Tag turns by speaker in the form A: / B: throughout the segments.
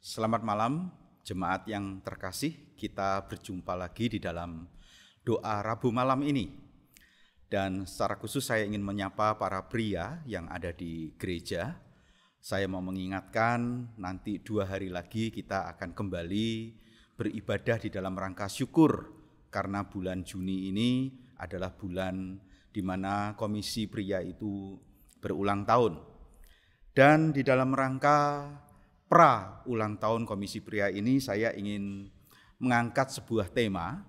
A: Selamat malam, jemaat yang terkasih. Kita berjumpa lagi di dalam doa Rabu malam ini. Dan secara khusus saya ingin menyapa para pria yang ada di gereja. Saya mau mengingatkan nanti 2 hari lagi kita akan kembali beribadah di dalam rangka syukur. Karena bulan Juni ini adalah bulan di mana Komisi Pria itu berulang tahun. Dan di dalam rangka pra ulang tahun Komisi Pria ini saya ingin mengangkat sebuah tema,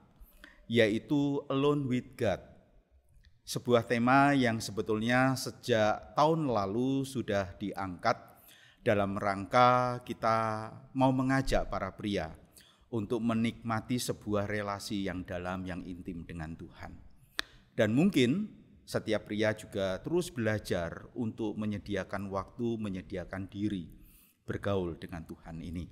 A: yaitu Alone with God. Sebuah tema yang sebetulnya sejak tahun lalu sudah diangkat dalam rangka kita mau mengajak para pria untuk menikmati sebuah relasi yang dalam, yang intim dengan Tuhan. Dan mungkin setiap pria juga terus belajar untuk menyediakan waktu, menyediakan diri bergaul dengan Tuhan ini.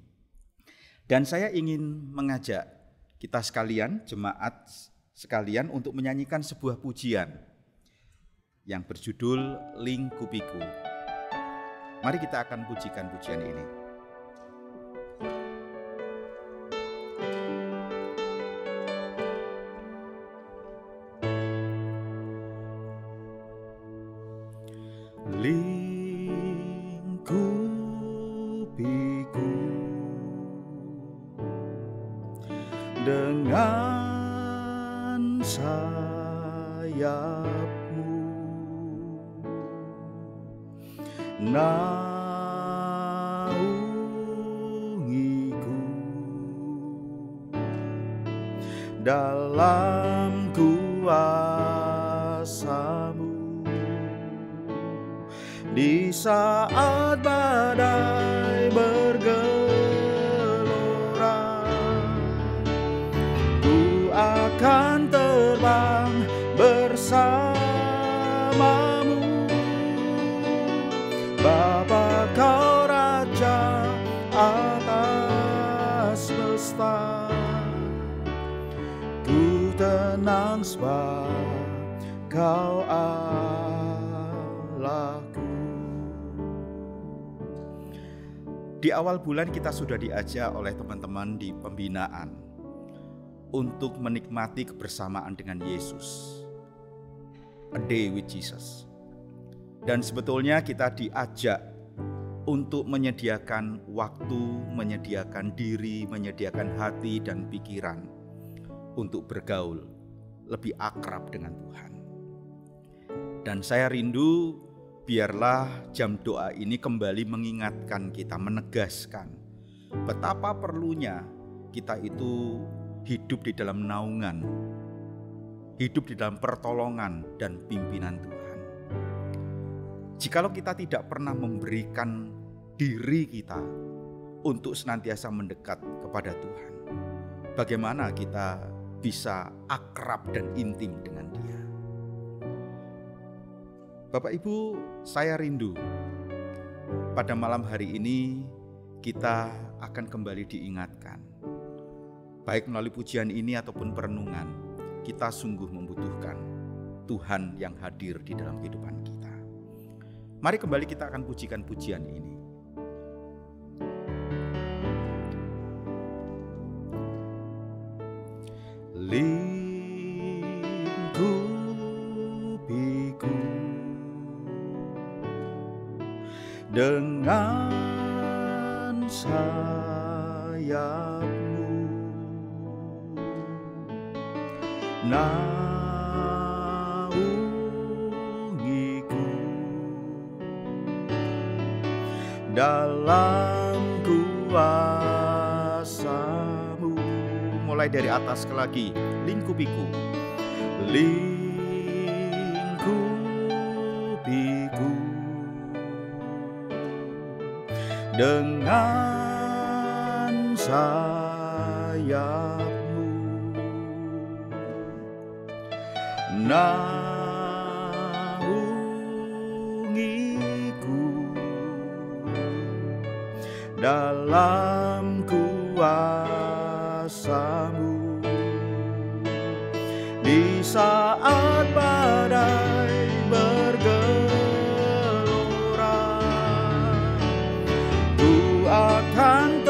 A: Dan saya ingin mengajak kita sekalian, jemaat sekalian, untuk menyanyikan sebuah pujian yang berjudul Lingkupiku. Mari kita akan pujikan pujian ini. Dengan sayapmu naungiku dalam kuasa-Mu di saat badai bergelora. Akan terbang bersamamu, Bapa Kau Raja atas semesta. Ku tenang sebab Kau Allahku. Di awal bulan kita sudah diajak oleh teman-teman di pembinaan untuk menikmati kebersamaan dengan Yesus. A day with Jesus. Dan sebetulnya kita diajak untuk menyediakan waktu, menyediakan diri, menyediakan hati dan pikiran untuk bergaul lebih akrab dengan Tuhan. Dan saya rindu biarlah jam doa ini kembali mengingatkan kita, menegaskan betapa perlunya kita itu hidup di dalam naungan, hidup di dalam pertolongan dan pimpinan Tuhan. Jikalau kita tidak pernah memberikan diri kita untuk senantiasa mendekat kepada Tuhan, bagaimana kita bisa akrab dan intim dengan Dia? Bapak Ibu, saya rindu pada malam hari ini kita akan kembali diingatkan. Baik melalui pujian ini ataupun perenungan, kita sungguh membutuhkan Tuhan yang hadir di dalam kehidupan kita. Mari kembali kita akan pujikan pujian ini. Lingkupiku dengan sayap naungiku dalam kuasa-Mu. Mulai dari atas sekali lagi, lingkupiku, lingkupiku dengan sayap naungiku dalam kuasa-Mu di saat badai bergelora. Ku akan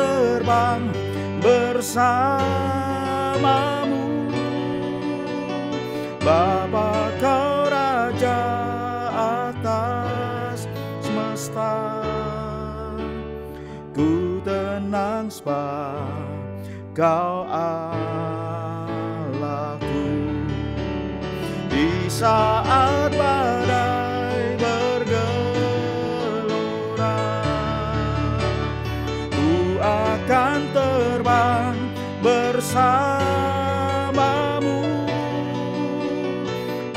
A: mesbah, Kau Allahku. Di saat badai bergelora, ku akan terbang bersamamu.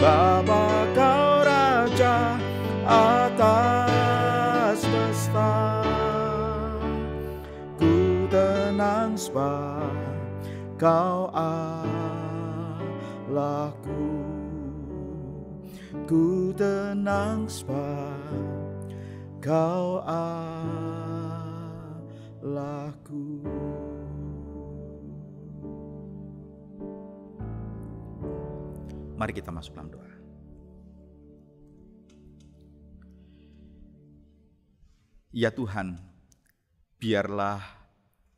A: Bapa, Kau Raja atas semesta. Ku tenang sebab Kau Allahku. Ku tenang sebab Kau Allahku. Mari kita masuk dalam doa. Ya Tuhan, biarlah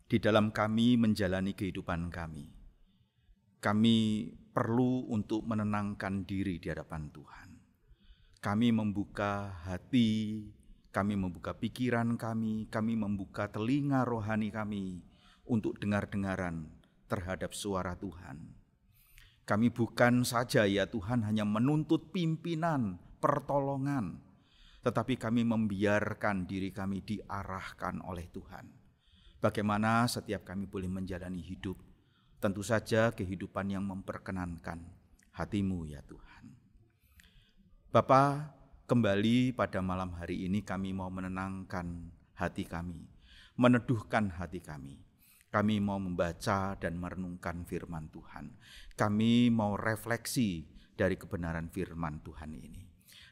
A: di dalam kami menjalani kehidupan kami, kami perlu untuk menenangkan diri di hadapan Tuhan. Kami membuka hati, kami membuka pikiran kami membuka telinga rohani kami untuk dengar-dengaran terhadap suara Tuhan. Kami bukan saja ya Tuhan hanya menuntut pimpinan, pertolongan, tetapi kami membiarkan diri kami diarahkan oleh Tuhan. Bagaimana setiap kami boleh menjalani hidup, tentu saja kehidupan yang memperkenankan hati-Mu ya Tuhan. Bapa, kembali pada malam hari ini kami mau menenangkan hati kami, meneduhkan hati kami. Kami mau membaca dan merenungkan firman Tuhan. Kami mau refleksi dari kebenaran firman Tuhan ini.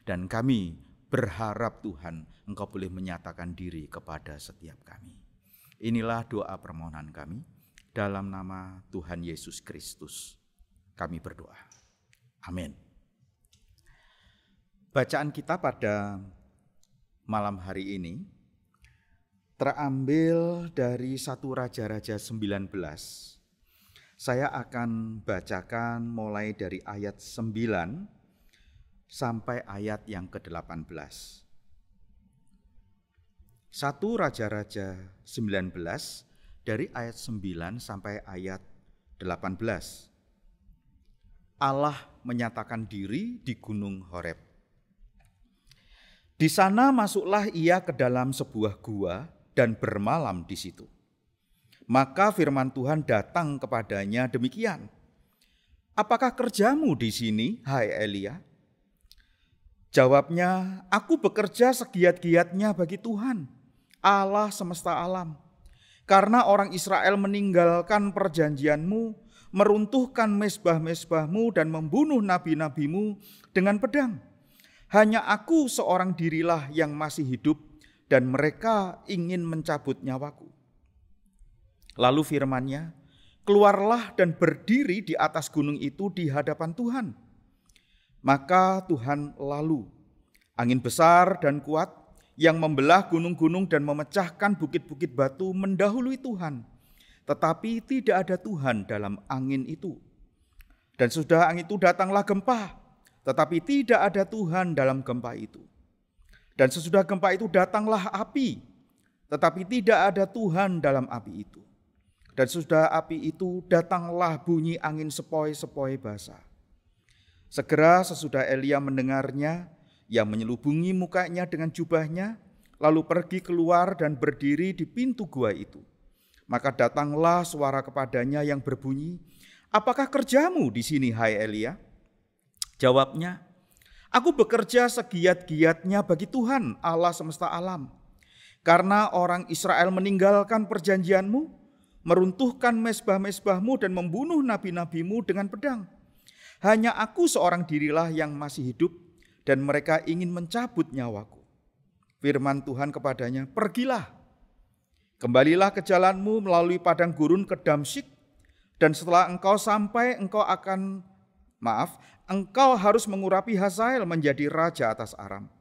A: Dan kami berharap Tuhan, Engkau boleh menyatakan diri kepada setiap kami. Inilah doa permohonan kami. Dalam nama Tuhan Yesus Kristus, kami berdoa. Amin. Bacaan kita pada malam hari ini terambil dari 1 Raja-Raja 19. Saya akan bacakan mulai dari ayat 9 sampai ayat yang ke-18. 1 Raja-Raja 19 dari ayat 9 sampai ayat 18. Allah menyatakan diri di Gunung Horeb. Di sana masuklah ia ke dalam sebuah gua dan bermalam di situ. Maka firman Tuhan datang kepadanya demikian. Apakah kerjamu di sini, hai Elia? Jawabnya, aku bekerja segiat-giatnya bagi Tuhan, Allah semesta alam. Karena orang Israel meninggalkan perjanjianmu, meruntuhkan mezbah-mezbahmu dan membunuh nabi-nabimu dengan pedang. Hanya aku seorang dirilah yang masih hidup, dan mereka ingin mencabut nyawaku. Lalu firman-Nya, keluarlah dan berdiri di atas gunung itu di hadapan Tuhan. Maka Tuhan lalu, angin besar dan kuat yang membelah gunung-gunung dan memecahkan bukit-bukit batu mendahului Tuhan. Tetapi tidak ada Tuhan dalam angin itu. Dan sudah angin itu datanglah gempa, tetapi tidak ada Tuhan dalam gempa itu. Dan sesudah gempa itu datanglah api, tetapi tidak ada Tuhan dalam api itu. Dan sesudah api itu datanglah bunyi angin sepoi-sepoi basah. Segera sesudah Elia mendengarnya, ia menyelubungi mukanya dengan jubahnya, lalu pergi keluar dan berdiri di pintu gua itu. Maka datanglah suara kepadanya yang berbunyi, apakah kerjamu di sini, hai Elia? Jawabnya, aku bekerja segiat-giatnya bagi Tuhan, Allah semesta alam. Karena orang Israel meninggalkan perjanjianmu, meruntuhkan mezbah-mezbahmu dan membunuh nabi-nabimu dengan pedang. Hanya aku seorang dirilah yang masih hidup, dan mereka ingin mencabut nyawaku. Firman Tuhan kepadanya, pergilah, kembalilah ke jalanmu melalui padang gurun ke Damsyik, dan setelah engkau sampai, engkau harus mengurapi Hazael menjadi raja atas Aram.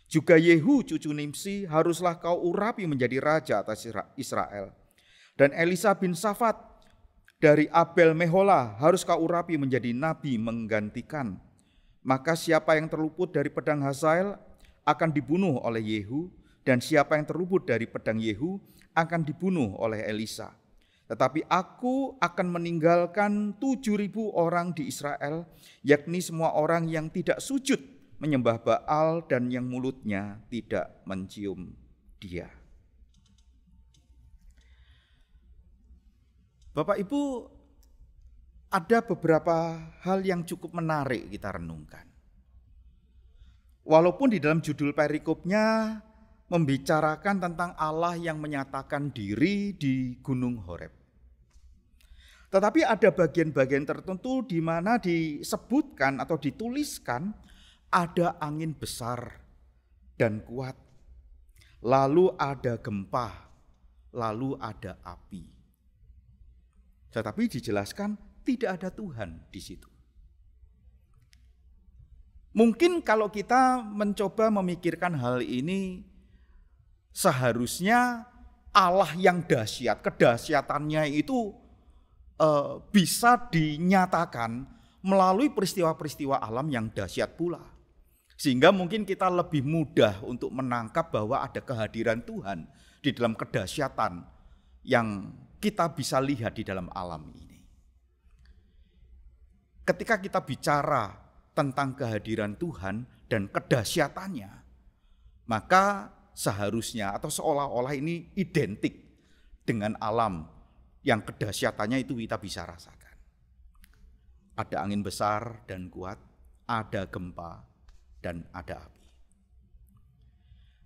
A: Juga Yehu cucu Nimsi haruslah kau urapi menjadi raja atas Israel. Dan Elisa bin Safat dari Abel Mehola harus kau urapi menjadi nabi menggantikan. Maka siapa yang terluput dari pedang Hazael akan dibunuh oleh Yehu, dan siapa yang terluput dari pedang Yehu akan dibunuh oleh Elisa. Tetapi aku akan meninggalkan 7.000 orang di Israel, yakni semua orang yang tidak sujud menyembah Baal dan yang mulutnya tidak mencium dia. Bapak Ibu, ada beberapa hal yang cukup menarik kita renungkan. Walaupun di dalam judul perikopnya membicarakan tentang Allah yang menyatakan diri di Gunung Horeb. Tetapi ada bagian-bagian tertentu di mana disebutkan atau dituliskan ada angin besar dan kuat. Lalu ada gempa, lalu ada api. Tetapi dijelaskan tidak ada Tuhan di situ. Mungkin kalau kita mencoba memikirkan hal ini, seharusnya Allah yang dahsyat, kedahsyatannya itu bisa dinyatakan melalui peristiwa-peristiwa alam yang dahsyat pula. Sehingga mungkin kita lebih mudah untuk menangkap bahwa ada kehadiran Tuhan di dalam kedahsyatan yang kita bisa lihat di dalam alam ini. Ketika kita bicara tentang kehadiran Tuhan dan kedahsyatannya, maka seharusnya atau seolah-olah ini identik dengan alam yang kedahsyatannya itu kita bisa rasakan. Ada angin besar dan kuat, ada gempa dan ada api.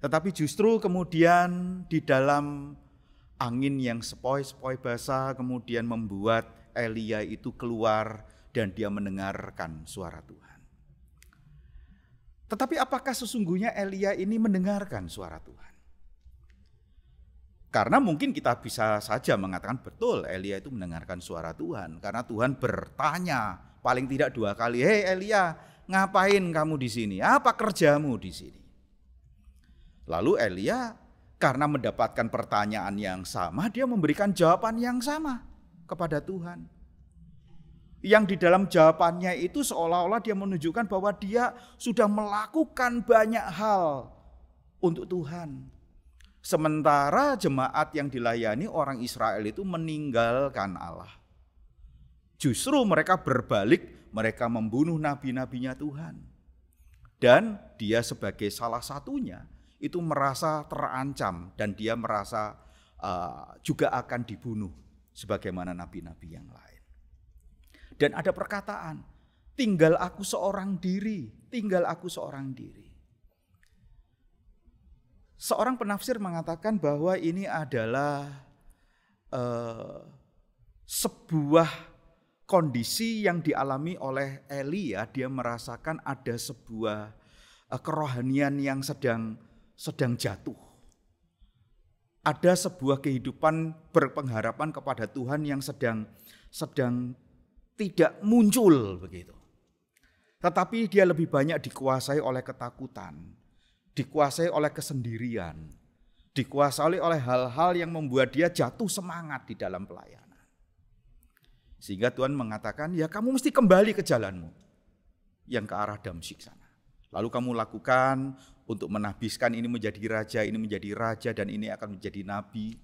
A: Tetapi justru kemudian di dalam angin yang sepoi-sepoi basah kemudian membuat Elia itu keluar dan dia mendengarkan suara Tuhan. Tetapi apakah sesungguhnya Elia ini mendengarkan suara Tuhan? Karena mungkin kita bisa saja mengatakan betul Elia itu mendengarkan suara Tuhan. Karena Tuhan bertanya paling tidak 2 kali, "Hei Elia, ngapain kamu di sini? Apa kerjamu di sini?" Lalu Elia karena mendapatkan pertanyaan yang sama, dia memberikan jawaban yang sama kepada Tuhan. Yang di dalam jawabannya itu seolah-olah dia menunjukkan bahwa dia sudah melakukan banyak hal untuk Tuhan. Sementara jemaat yang dilayani orang Israel itu meninggalkan Allah. Justru mereka berbalik, mereka membunuh nabi-nabinya Tuhan. Dan dia sebagai salah satunya itu merasa terancam dan dia merasa juga akan dibunuh sebagaimana nabi-nabi yang lain. Dan ada perkataan, tinggal aku seorang diri, tinggal aku seorang diri. Seorang penafsir mengatakan bahwa ini adalah sebuah kondisi yang dialami oleh Elia. Dia merasakan ada sebuah kerohanian yang sedang jatuh. Ada sebuah kehidupan berpengharapan kepada Tuhan yang sedang tidak muncul begitu. Tetapi dia lebih banyak dikuasai oleh ketakutan. Dikuasai oleh kesendirian, dikuasai oleh hal-hal yang membuat dia jatuh semangat di dalam pelayanan. Sehingga Tuhan mengatakan, ya kamu mesti kembali ke jalanmu yang ke arah Damsyik sana. Lalu kamu lakukan untuk menahbiskan ini menjadi raja, dan ini akan menjadi nabi,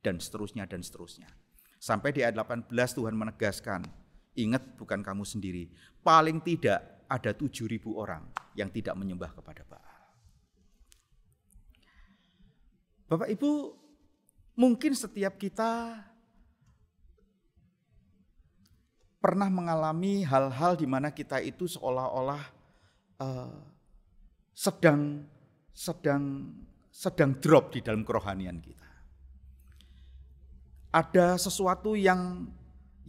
A: dan seterusnya, dan seterusnya. Sampai di ayat 18 Tuhan menegaskan, ingat bukan kamu sendiri, paling tidak ada 7.000 orang yang tidak menyembah kepada Baal. Bapak Ibu, mungkin setiap kita pernah mengalami hal-hal di mana kita itu seolah-olah sedang drop di dalam kerohanian kita. Ada sesuatu yang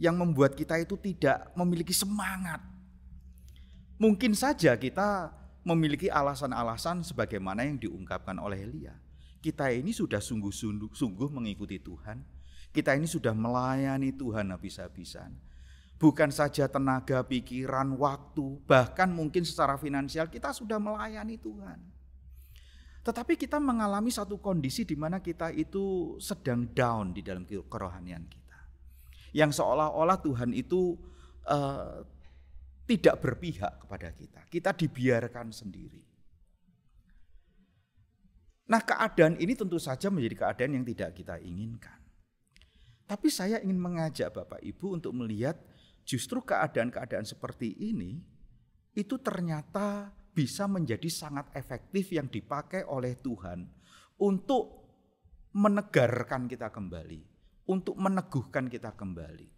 A: membuat kita itu tidak memiliki semangat. Mungkin saja kita memiliki alasan-alasan sebagaimana yang diungkapkan oleh Elia. Kita ini sudah sungguh-sungguh mengikuti Tuhan. Kita ini sudah melayani Tuhan habis-habisan. Bukan saja tenaga, pikiran, waktu, bahkan mungkin secara finansial kita sudah melayani Tuhan. Tetapi kita mengalami satu kondisi di mana kita itu sedang down di dalam kerohanian kita. Yang seolah-olah Tuhan itu tidak berpihak kepada kita. Kita dibiarkan sendiri. Nah, keadaan ini tentu saja menjadi keadaan yang tidak kita inginkan. Tapi saya ingin mengajak Bapak Ibu untuk melihat justru keadaan-keadaan seperti ini itu ternyata bisa menjadi sangat efektif yang dipakai oleh Tuhan untuk menegarkan kita kembali, untuk meneguhkan kita kembali,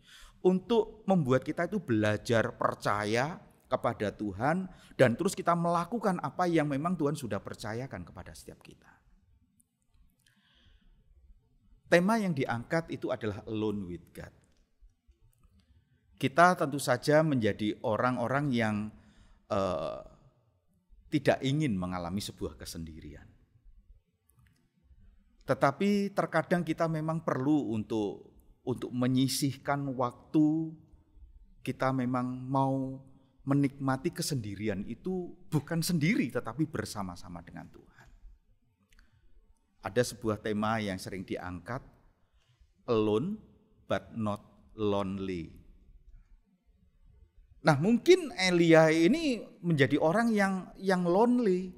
A: untuk membuat kita itu belajar percaya kepada Tuhan dan terus kita melakukan apa yang memang Tuhan sudah percayakan kepada setiap kita. Tema yang diangkat itu adalah alone with God. Kita tentu saja menjadi orang-orang yang tidak ingin mengalami sebuah kesendirian. Tetapi terkadang kita memang perlu untuk menyisihkan waktu, kita memang mau menikmati kesendirian itu bukan sendiri tetapi bersama-sama dengan Tuhan. Ada sebuah tema yang sering diangkat, alone but not lonely. Nah, mungkin Elia ini menjadi orang yang lonely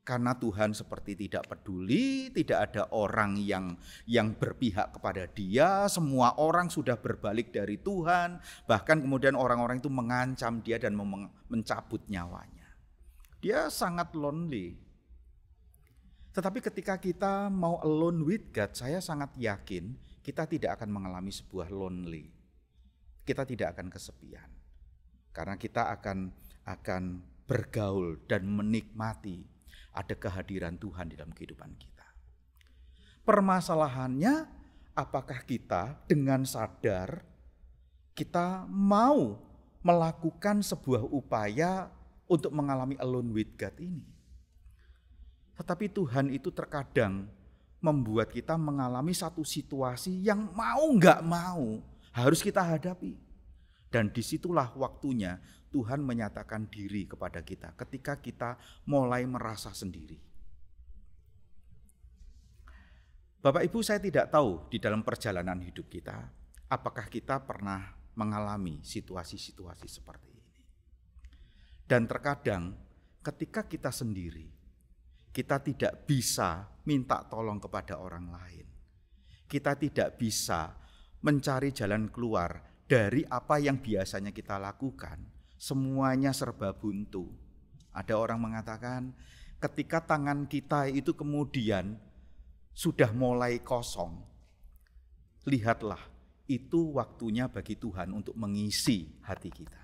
A: karena Tuhan seperti tidak peduli, tidak ada orang yang berpihak kepada dia, semua orang sudah berbalik dari Tuhan, bahkan kemudian orang-orang itu mengancam dia dan mencabut nyawanya. Dia sangat lonely. Tetapi ketika kita mau alone with God, saya sangat yakin kita tidak akan mengalami sebuah lonely. Kita tidak akan kesepian. Karena kita akan bergaul dan menikmati ada kehadiran Tuhan di dalam kehidupan kita. Permasalahannya, apakah kita dengan sadar kita mau melakukan sebuah upaya untuk mengalami alone with God ini? Tetapi Tuhan itu terkadang membuat kita mengalami satu situasi yang mau nggak mau harus kita hadapi. Dan disitulah waktunya Tuhan menyatakan diri kepada kita ketika kita mulai merasa sendiri. Bapak Ibu, saya tidak tahu di dalam perjalanan hidup kita apakah kita pernah mengalami situasi-situasi seperti ini. Dan terkadang ketika kita sendiri, kita tidak bisa minta tolong kepada orang lain. Kita tidak bisa mencari jalan keluar dari apa yang biasanya kita lakukan. Semuanya serba buntu. Ada orang mengatakan ketika tangan kita itu kemudian sudah mulai kosong, lihatlah itu waktunya bagi Tuhan untuk mengisi hati kita.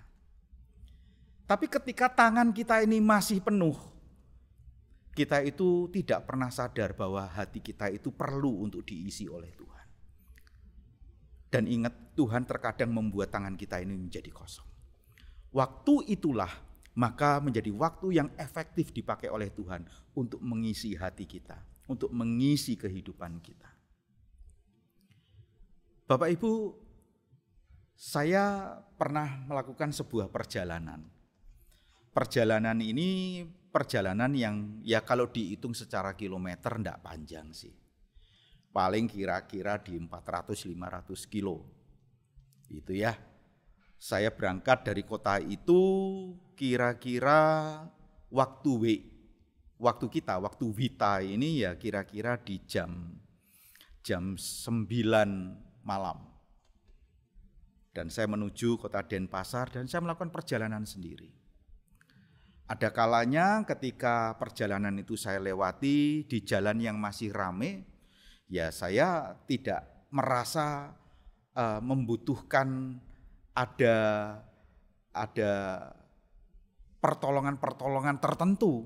A: Tapi ketika tangan kita ini masih penuh, kita itu tidak pernah sadar bahwa hati kita itu perlu untuk diisi oleh Tuhan. Dan ingat, Tuhan terkadang membuat tangan kita ini menjadi kosong. Waktu itulah maka menjadi waktu yang efektif dipakai oleh Tuhan untuk mengisi hati kita, untuk mengisi kehidupan kita. Bapak Ibu, saya pernah melakukan sebuah perjalanan. Perjalanan ini perjalanan yang ya kalau dihitung secara kilometer enggak panjang sih. Paling kira-kira di 400-500 kilo. Itu ya. Saya berangkat dari kota itu kira-kira waktu Wita ini ya kira-kira di jam 9 malam. Dan saya menuju kota Denpasar dan saya melakukan perjalanan sendiri. Ada kalanya ketika perjalanan itu saya lewati di jalan yang masih ramai, ya saya tidak merasa membutuhkan ada pertolongan-pertolongan tertentu.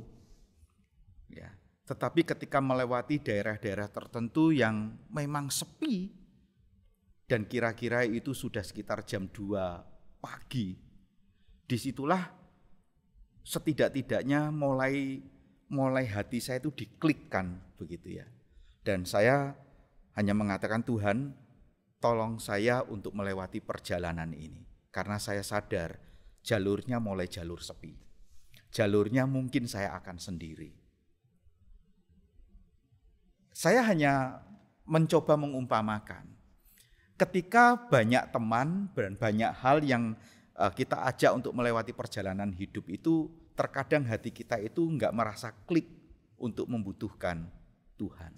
A: Ya, tetapi ketika melewati daerah-daerah tertentu yang memang sepi dan kira-kira itu sudah sekitar jam 2 pagi, disitulah setidak-tidaknya mulai hati saya itu diklikkan begitu ya. Dan saya hanya mengatakan, Tuhan, tolong saya untuk melewati perjalanan ini. Karena saya sadar jalurnya mulai jalur sepi. Jalurnya mungkin saya akan sendiri. Saya hanya mencoba mengumpamakan. Ketika banyak teman dan banyak hal yang kita ajak untuk melewati perjalanan hidup itu, terkadang hati kita itu enggak merasa klik untuk membutuhkan Tuhan.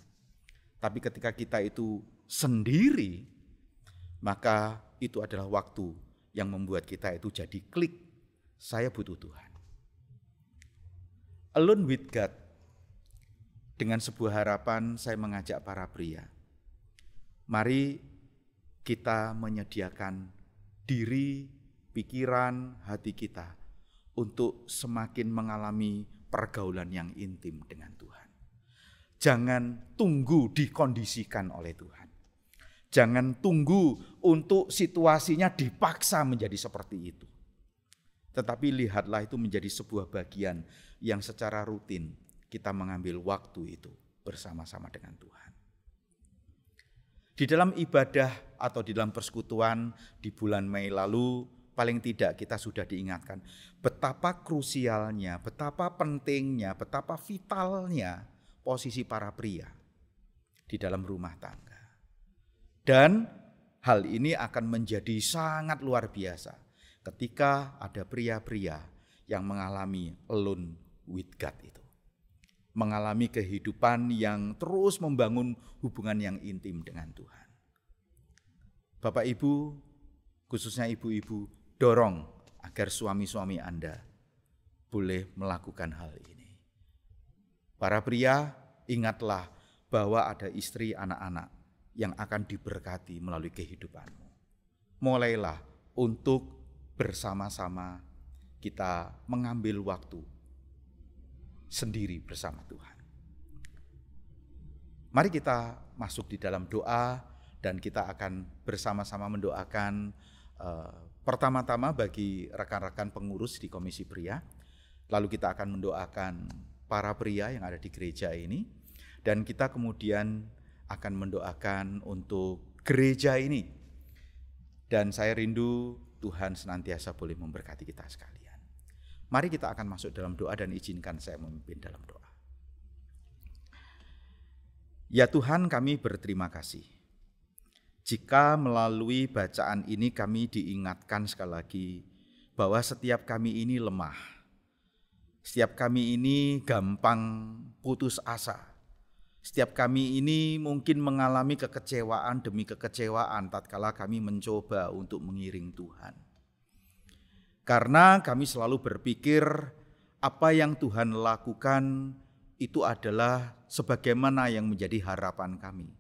A: Tapi ketika kita itu sendiri, maka itu adalah waktu yang membuat kita itu jadi klik, saya butuh Tuhan. Alone with God. Dengan sebuah harapan saya mengajak para pria. Mari kita menyediakan diri, pikiran, hati kita untuk semakin mengalami pergaulan yang intim dengan Tuhan. Jangan tunggu dikondisikan oleh Tuhan. Jangan tunggu untuk situasinya dipaksa menjadi seperti itu. Tetapi lihatlah itu menjadi sebuah bagian yang secara rutin kita mengambil waktu itu bersama-sama dengan Tuhan. Di dalam ibadah atau di dalam persekutuan di bulan Mei lalu, paling tidak kita sudah diingatkan betapa krusialnya, betapa pentingnya, betapa vitalnya posisi para pria di dalam rumah tangga. Dan hal ini akan menjadi sangat luar biasa ketika ada pria-pria yang mengalami alone with God itu. Mengalami kehidupan yang terus membangun hubungan yang intim dengan Tuhan. Bapak Ibu, khususnya ibu-ibu, dorong agar suami-suami Anda boleh melakukan hal ini. Para pria, ingatlah bahwa ada istri, anak-anak yang akan diberkati melalui kehidupanmu. Mulailah untuk bersama-sama kita mengambil waktu sendiri bersama Tuhan. Mari kita masuk di dalam doa dan kita akan bersama-sama mendoakan pertama-tama bagi rekan-rekan pengurus di Komisi Pria. Lalu kita akan mendoakan para pria yang ada di gereja ini. Dan kita kemudian akan mendoakan untuk gereja ini. Dan saya rindu Tuhan senantiasa boleh memberkati kita sekalian. Mari kita akan masuk dalam doa dan izinkan saya memimpin dalam doa. Ya Tuhan, kami berterima kasih. Jika melalui bacaan ini kami diingatkan sekali lagi bahwa setiap kami ini lemah. Setiap kami ini gampang putus asa. Setiap kami ini mungkin mengalami kekecewaan demi kekecewaan tatkala kami mencoba untuk mengiring Tuhan. Karena kami selalu berpikir apa yang Tuhan lakukan itu adalah sebagaimana yang menjadi harapan kami,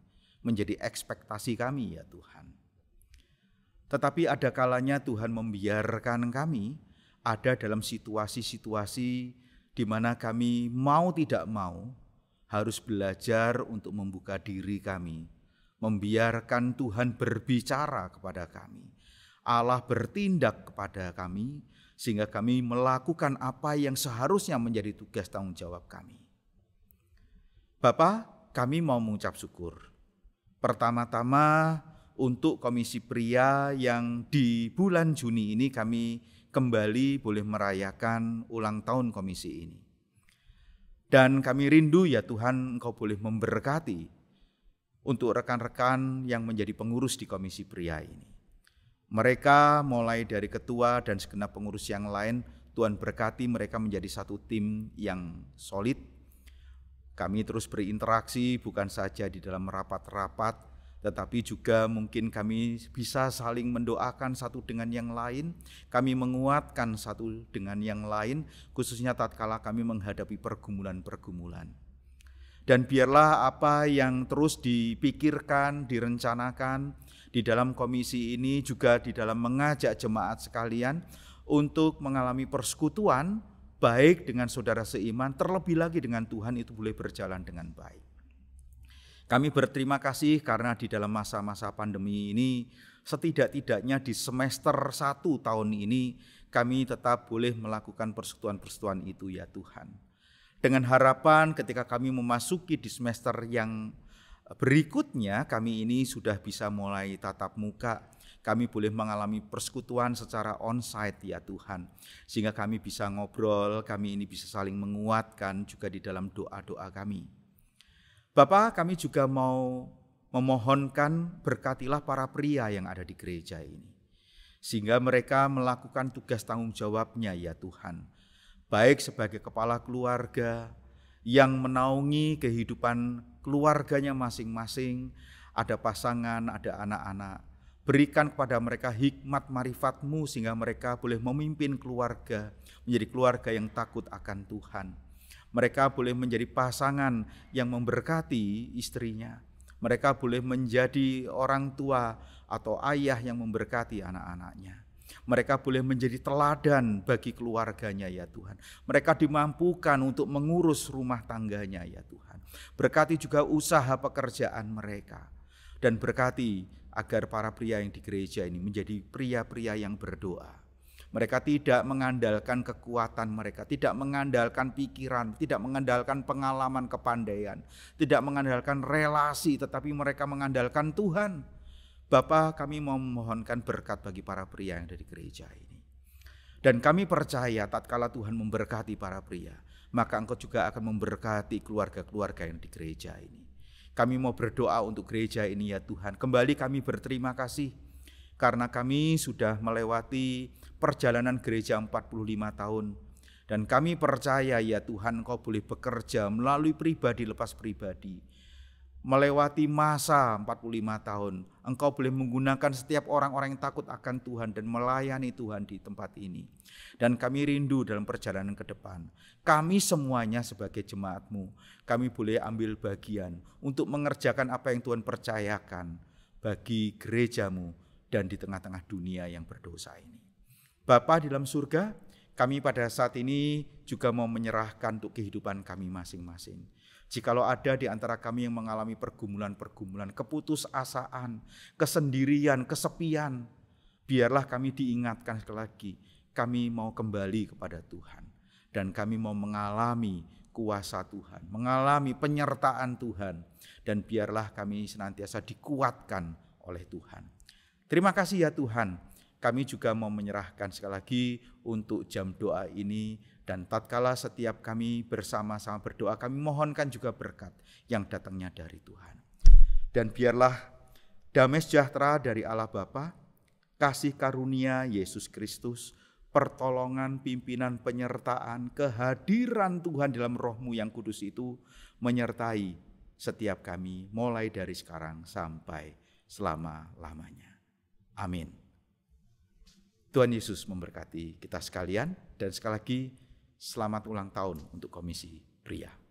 A: menjadi ekspektasi kami ya Tuhan. Tetapi ada kalanya Tuhan membiarkan kami ada dalam situasi-situasi di mana kami mau tidak mau harus belajar untuk membuka diri kami, membiarkan Tuhan berbicara kepada kami, Allah bertindak kepada kami, sehingga kami melakukan apa yang seharusnya menjadi tugas tanggung jawab kami. Bapa, kami mau mengucap syukur. Pertama-tama untuk Komisi Pria yang di bulan Juni ini kami kembali boleh merayakan ulang tahun komisi ini. Dan kami rindu ya Tuhan Engkau boleh memberkati untuk rekan-rekan yang menjadi pengurus di Komisi Pria ini. Mereka mulai dari ketua dan segenap pengurus yang lain, Tuhan berkati mereka menjadi satu tim yang solid. Kami terus berinteraksi bukan saja di dalam rapat-rapat, tetapi juga mungkin kami bisa saling mendoakan satu dengan yang lain, kami menguatkan satu dengan yang lain, khususnya tatkala kami menghadapi pergumulan-pergumulan. Dan biarlah apa yang terus dipikirkan, direncanakan di dalam komisi ini juga di dalam mengajak jemaat sekalian untuk mengalami persekutuan, baik dengan saudara seiman, terlebih lagi dengan Tuhan itu boleh berjalan dengan baik. Kami berterima kasih karena di dalam masa-masa pandemi ini, setidak-tidaknya di semester 1 tahun ini, kami tetap boleh melakukan persekutuan-persekutuan itu ya Tuhan. Dengan harapan ketika kami memasuki di semester yang berikutnya, kami ini sudah bisa mulai tatap muka, kami boleh mengalami persekutuan secara onsite ya Tuhan. Sehingga kami bisa ngobrol, kami ini bisa saling menguatkan juga di dalam doa-doa kami. Bapak, kami juga mau memohonkan berkatilah para pria yang ada di gereja ini. Sehingga mereka melakukan tugas tanggung jawabnya ya Tuhan. Baik sebagai kepala keluarga yang menaungi kehidupan keluarganya masing-masing, ada pasangan, ada anak-anak. Berikan kepada mereka hikmat marifat-Mu sehingga mereka boleh memimpin keluarga, menjadi keluarga yang takut akan Tuhan. Mereka boleh menjadi pasangan yang memberkati istrinya. Mereka boleh menjadi orang tua atau ayah yang memberkati anak-anaknya. Mereka boleh menjadi teladan bagi keluarganya ya Tuhan. Mereka dimampukan untuk mengurus rumah tangganya ya Tuhan. Berkati juga usaha pekerjaan mereka. Dan berkati agar para pria yang di gereja ini menjadi pria-pria yang berdoa. Mereka tidak mengandalkan kekuatan mereka, tidak mengandalkan pikiran, tidak mengandalkan pengalaman kepandaian, tidak mengandalkan relasi, tetapi mereka mengandalkan Tuhan. Bapa, kami memohonkan berkat bagi para pria yang ada di gereja ini. Dan kami percaya tatkala Tuhan memberkati para pria, maka Engkau juga akan memberkati keluarga-keluarga yang di gereja ini. Kami mau berdoa untuk gereja ini ya Tuhan. Kembali kami berterima kasih karena kami sudah melewati perjalanan gereja 45 tahun. Dan kami percaya ya Tuhan Engkau boleh bekerja melalui pribadi lepas pribadi. Melewati masa 45 tahun, Engkau boleh menggunakan setiap orang-orang yang takut akan Tuhan dan melayani Tuhan di tempat ini. Dan kami rindu dalam perjalanan ke depan. Kami semuanya sebagai jemaat-Mu, kami boleh ambil bagian untuk mengerjakan apa yang Tuhan percayakan bagi gereja-Mu dan di tengah-tengah dunia yang berdosa ini. Bapa di dalam surga, kami pada saat ini juga mau menyerahkan untuk kehidupan kami masing-masing. Jikalau ada di antara kami yang mengalami pergumulan-pergumulan, keputusasaan, kesendirian, kesepian, biarlah kami diingatkan sekali lagi, kami mau kembali kepada Tuhan. Dan kami mau mengalami kuasa Tuhan, mengalami penyertaan Tuhan. Dan biarlah kami senantiasa dikuatkan oleh Tuhan. Terima kasih ya Tuhan, kami juga mau menyerahkan sekali lagi untuk jam doa ini. Dan tatkala setiap kami bersama-sama berdoa, kami mohonkan juga berkat yang datangnya dari Tuhan. Dan biarlah damai sejahtera dari Allah Bapa, kasih karunia Yesus Kristus, pertolongan, pimpinan, penyertaan, kehadiran Tuhan dalam roh-Mu yang kudus itu menyertai setiap kami mulai dari sekarang sampai selama-lamanya. Amin. Tuhan Yesus memberkati kita sekalian dan sekali lagi selamat ulang tahun untuk Komisi Pria.